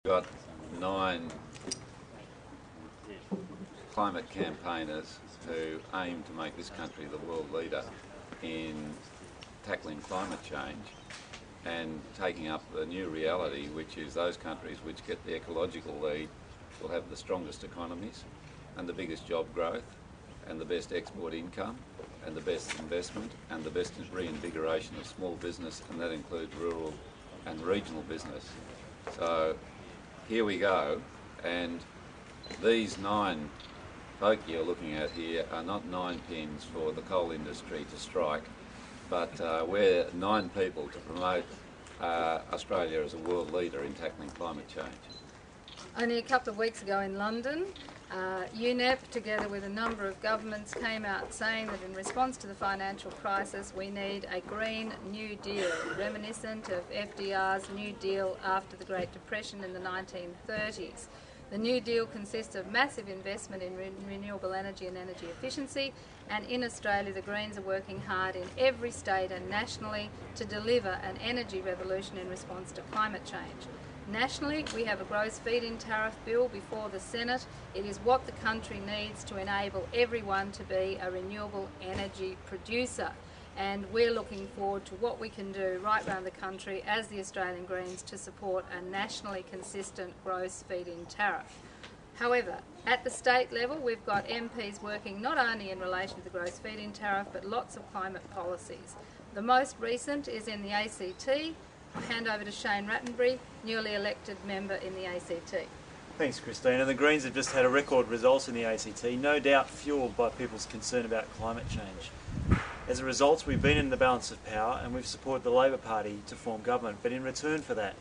Got 9 climate campaigners who aim to make this country the world leader in tackling climate change and taking up the new reality, which is those countries which get the ecological lead will have the strongest economies and the biggest job growth and the best export income and the best investment and the best reinvigoration of small business, and that includes rural and regional business. So here we go, and these 9 folk you're looking at here are not 9 pins for the coal industry to strike, but we're 9 people to promote Australia as a world leader in tackling climate change. Only a couple of weeks ago in London, UNEP, together with a number of governments, came out saying that in response to the financial crisis we need a Green New Deal, reminiscent of FDR's New Deal after the Great Depression in the 1930s. The New Deal consists of massive investment in renewable energy and energy efficiency, and in Australia the Greens are working hard in every state and nationally to deliver an energy revolution in response to climate change. Nationally, we have a gross feed-in tariff bill before the Senate. It is what the country needs to enable everyone to be a renewable energy producer. And we're looking forward to what we can do right around the country as the Australian Greens to support a nationally consistent gross feed-in tariff. However, at the state level, we've got MPs working not only in relation to the gross feed-in tariff, but lots of climate policies. The most recent is in the ACT. I'll hand over to Shane Rattenbury, newly elected member in the ACT. Thanks, Christina. The Greens have just had a record result in the ACT, no doubt fuelled by people's concern about climate change. As a result, we've been in the balance of power and we've supported the Labor Party to form government, but in return for that,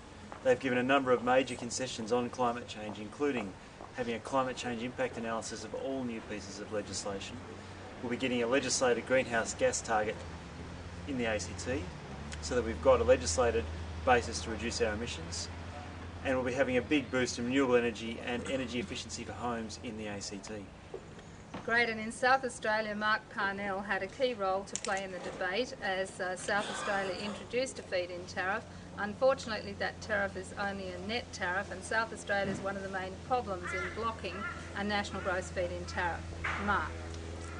they've given a number of major concessions on climate change, including having a climate change impact analysis of all new pieces of legislation. We'll be getting a legislated greenhouse gas target in the ACT, so that we've got a legislated basis to reduce our emissions, and we'll be having a big boost in renewable energy and energy efficiency for homes in the ACT. Great, and in South Australia, Mark Parnell had a key role to play in the debate as South Australia introduced a feed-in tariff. Unfortunately, that tariff is only a net tariff, and South Australia is one of the main problems in blocking a national gross feed-in tariff. Mark.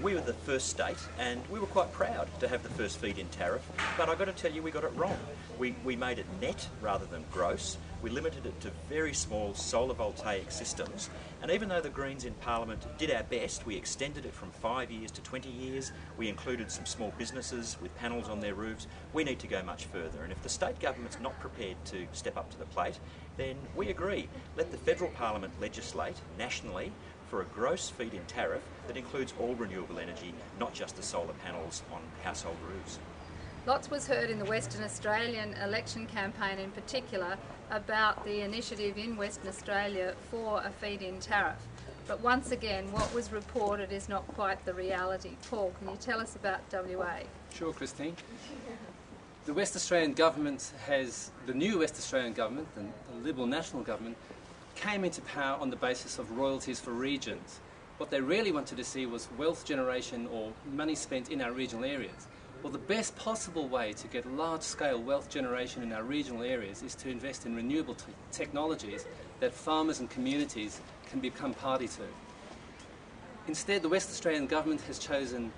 We were the first state, and we were quite proud to have the first feed-in tariff, but I've got to tell you we got it wrong. We made it net rather than gross. We limited it to very small solar voltaic systems, and even though the Greens in Parliament did our best, we extended it from 5 years to 20 years. We included some small businesses with panels on their roofs. We need to go much further, and if the state government's not prepared to step up to the plate, then we agree. Let the federal parliament legislate nationally for a gross feed-in tariff that includes all renewable energy, not just the solar panels on household roofs. Lots was heard in the Western Australian election campaign in particular about the initiative in Western Australia for a feed-in tariff. But once again, what was reported is not quite the reality. Paul, can you tell us about WA? Sure, Christine. The West Australian government the new West Australian government, the Liberal National government, came into power on the basis of royalties for regions. What they really wanted to see was wealth generation or money spent in our regional areas. Well, the best possible way to get large-scale wealth generation in our regional areas is to invest in renewable technologies that farmers and communities can become party to. Instead, the West Australian government has chosen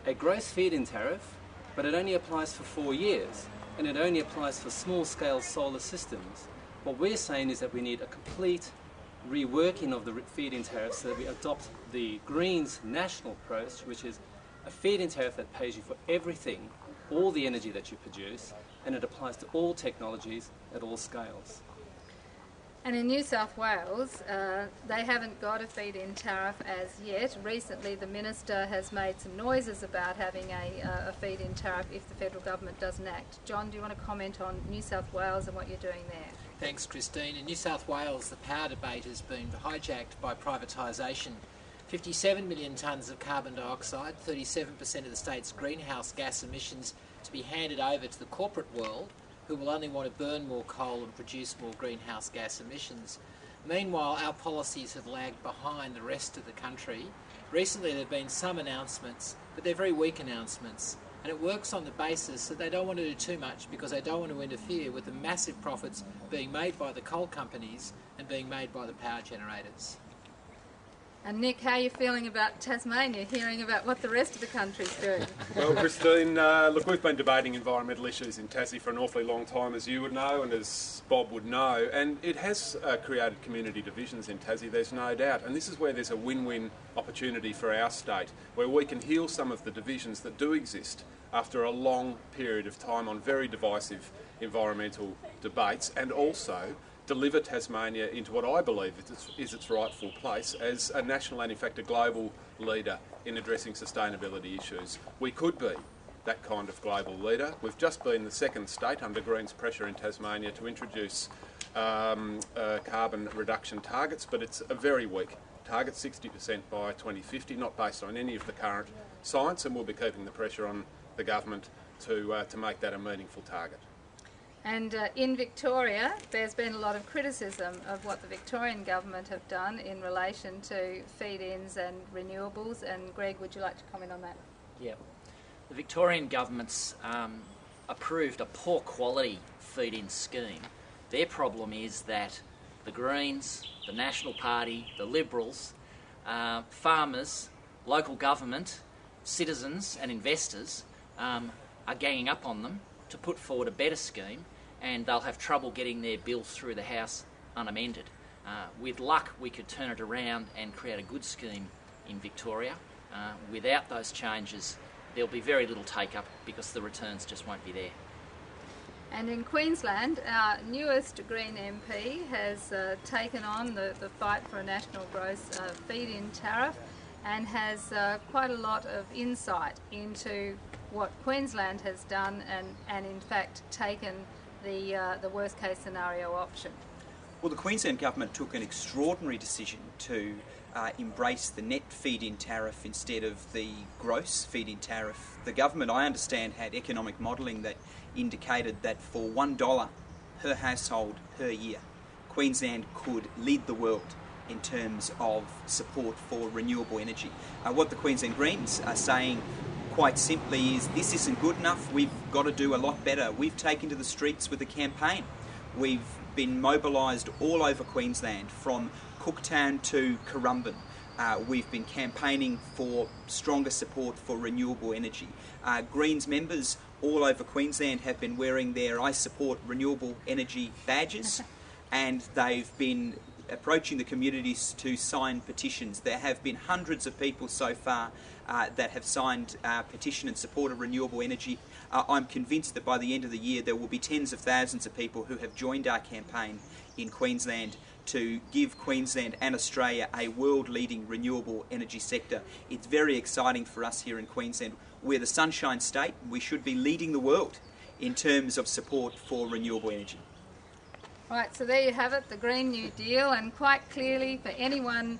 a gross feed-in tariff, but it only applies for 4 years, and it only applies for small-scale solar systems. What we're saying is that we need a complete reworking of the feed-in tariff so that we adopt the Greens national approach, which is a feed-in tariff that pays you for everything, all the energy that you produce, and it applies to all technologies at all scales. And in New South Wales, they haven't got a feed-in tariff as yet. Recently, the Minister has made some noises about having a feed-in tariff if the federal government doesn't act. John, do you want to comment on New South Wales and what you're doing there? Thanks, Christine. In New South Wales, the power debate has been hijacked by privatisation. 57 million tonnes of carbon dioxide, 37% of the state's greenhouse gas emissions to be handed over to the corporate world, who will only want to burn more coal and produce more greenhouse gas emissions. Meanwhile, our policies have lagged behind the rest of the country. Recently there have been some announcements, but they're very weak announcements. And it works on the basis that they don't want to do too much because they don't want to interfere with the massive profits being made by the coal companies and being made by the power generators. And Nick, how are you feeling about Tasmania, hearing about what the rest of the country's doing? Well, Christine, look, we've been debating environmental issues in Tassie for an awfully long time, as you would know and as Bob would know, and it has created community divisions in Tassie, there's no doubt. And this is where there's a win-win opportunity for our state, where we can heal some of the divisions that do exist after a long period of time on very divisive environmental debates, and also deliver Tasmania into what I believe is its rightful place as a national and in fact a global leader in addressing sustainability issues. We could be that kind of global leader. We've just been the second state under Greens pressure in Tasmania to introduce carbon reduction targets, but it's a very weak target, 60% by 2050, not based on any of the current science, and we'll be keeping the pressure on the government to make that a meaningful target. And in Victoria, there's been a lot of criticism of what the Victorian government have done in relation to feed-ins and renewables. And Greg, would you like to comment on that? Yeah. The Victorian government's approved a poor quality feed-in scheme. Their problem is that the Greens, the National Party, the Liberals, farmers, local government, citizens and investors are ganging up on them to put forward a better scheme, and they'll have trouble getting their bills through the House unamended. With luck, we could turn it around and create a good scheme in Victoria. Without those changes, there'll be very little take-up because the returns just won't be there. And in Queensland, our newest Green MP has taken on the fight for a national gross feed-in tariff and has quite a lot of insight into what Queensland has done and in fact taken the worst case scenario option. Well, the Queensland government took an extraordinary decision to embrace the net feed-in tariff instead of the gross feed-in tariff. The government, I understand, had economic modelling that indicated that for $1 per household per year, Queensland could lead the world in terms of support for renewable energy. What the Queensland Greens are saying quite simply is this isn't good enough, we've got to do a lot better. We've taken to the streets with a campaign. We've been mobilised all over Queensland, from Cooktown to Currumbin. We've been campaigning for stronger support for renewable energy. Greens members all over Queensland have been wearing their I Support Renewable Energy badges and they've been approaching the communities to sign petitions. There have been hundreds of people so far that have signed a petition in support of renewable energy. I'm convinced that by the end of the year there will be tens of thousands of people who have joined our campaign in Queensland to give Queensland and Australia a world-leading renewable energy sector. It's very exciting for us here in Queensland. We're the Sunshine State. We should be leading the world in terms of support for renewable energy. Right, so there you have it, the Green New Deal, and quite clearly for anyone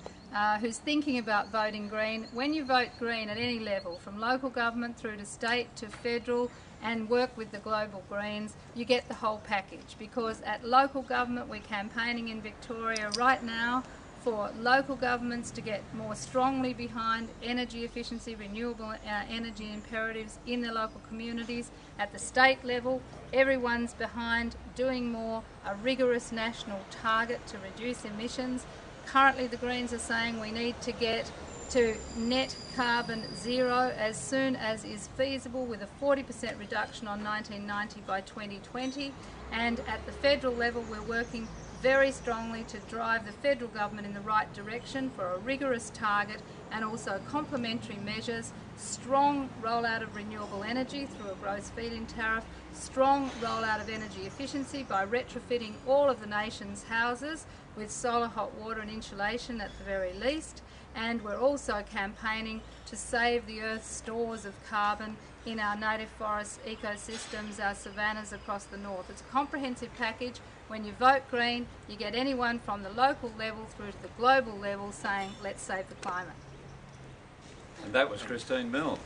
who's thinking about voting Green, when you vote Green at any level, from local government through to state to federal, and work with the global Greens, you get the whole package, because at local government we're campaigning in Victoria right now for local governments to get more strongly behind energy efficiency, renewable energy imperatives in their local communities. At the state level, everyone's behind doing more, a rigorous national target to reduce emissions. Currently the Greens are saying we need to get to net carbon zero as soon as is feasible, with a 40% reduction on 1990 by 2020. And at the federal level we're working very strongly to drive the federal government in the right direction for a rigorous target and also complementary measures, strong rollout of renewable energy through a gross feed-in tariff, strong rollout of energy efficiency by retrofitting all of the nation's houses with solar hot water and insulation at the very least. And we're also campaigning to save the Earth's stores of carbon in our native forest ecosystems, our savannas across the north. It's a comprehensive package. When you vote Green, you get anyone from the local level through to the global level saying, let's save the climate. And that was Christine Milne.